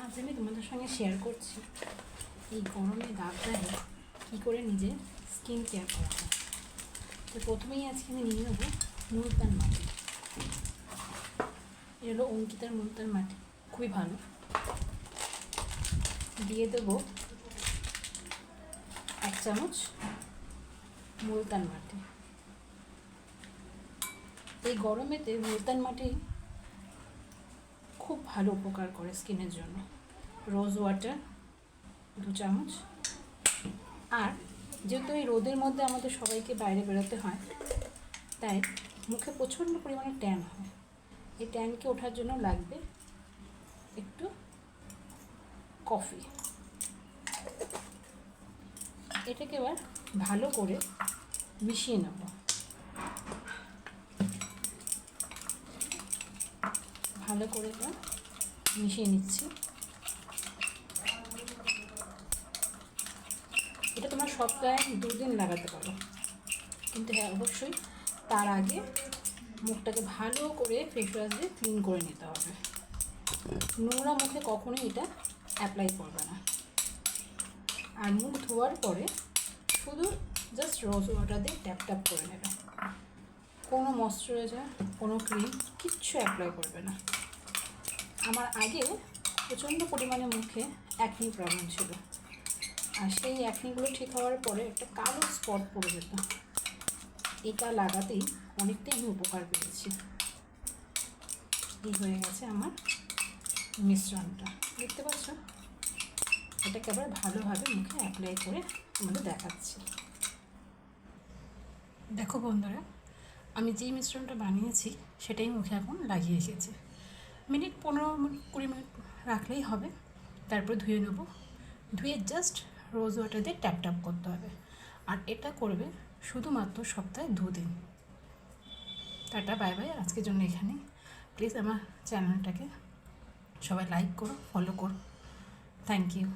আজ আমি তোমাদের সঙ্গে শেয়ার করছি এই গরমে দাগটায় কী করে নিজের স্কিন কেয়ার করা হয়। তো প্রথমেই আজকে আমি নিয়ে নেবো মুলতান মাটি। এ হলো অঙ্কিতার মুলতান মাটি, খুবই ভালো। দিয়ে দেবো 1 চামচ মুলতান মাটি। এই গরমেতে মুলতান মাটি খুব ভালো উপকার করে স্কিনের জন্য। রোজ ওয়াটার 2 চামচ। আর যেহেতু এই রোদের মধ্যে আমাদের সবাইকে বাইরে বেরোতে হয়, তাই মুখে প্রচণ্ড পরিমাণে ট্যান হয়। এই ট্যানকে ওঠার জন্য লাগবে একটু কফি। এটাকে এবার ভালো করে মিশিয়ে নেব। ভালো করে এবার মিশিয়ে নিচ্ছি। এটা তোমার সপ্তাহে 2 দিন লাগাতে পারো, কিন্তু হ্যাঁ, অবশ্যই তার আগে মুখটাকে ভালো করে ফেস ওয়াশ দিয়ে ক্লিন করে নিতে হবে। নোংরা মুখে কখনোই এটা অ্যাপ্লাই করবে না। আর মুখ ধোয়ার পরে শুধু জাস্ট রোজ ওয়াটার দিয়ে ট্যাপ ট্যাপ করে নেবে। কোনো ময়শ্চারাইজার, কোনো ক্রিম কিচ্ছু অ্যাপ্লাই করবে না। আমার আগে প্রচণ্ড পরিমাণে মুখে অ্যাকনি প্রবলেম ছিল, আর সেই অ্যাকনিগুলো ঠিক হওয়ার পরে একটা কালো স্পট পড়ে যেত। এটা লাগাতেই অনেকটাই আমি উপকার পেয়েছি। এই হয়ে গেছে আমার মিশ্রণটা, দেখতে পাচ্ছ? এটাকে আবার ভালোভাবে মুখে অ্যাপ্লাই করে আমাদের দেখাচ্ছি। দেখো বন্ধুরা, আমি যেই মিশ্রণটা বানিয়েছি সেটাই মুখে এখন লাগিয়ে এসেছি। 15-20 মিনিট রাখলেই হবে। তারপর ধুয়ে নেব। ধুয়ে জাস্ট রোজ ওয়াটার দিয়ে ট্যাপ ট্যাপ করতে হবে। আর এটা করবে শুধুমাত্র সপ্তাহে 2 দিন। Tata, bye bye. আজকের জন্য এখানেই। প্লিজ আমার চ্যানেলটাকে সবাই লাইক করো, ফলো করো। Thank you.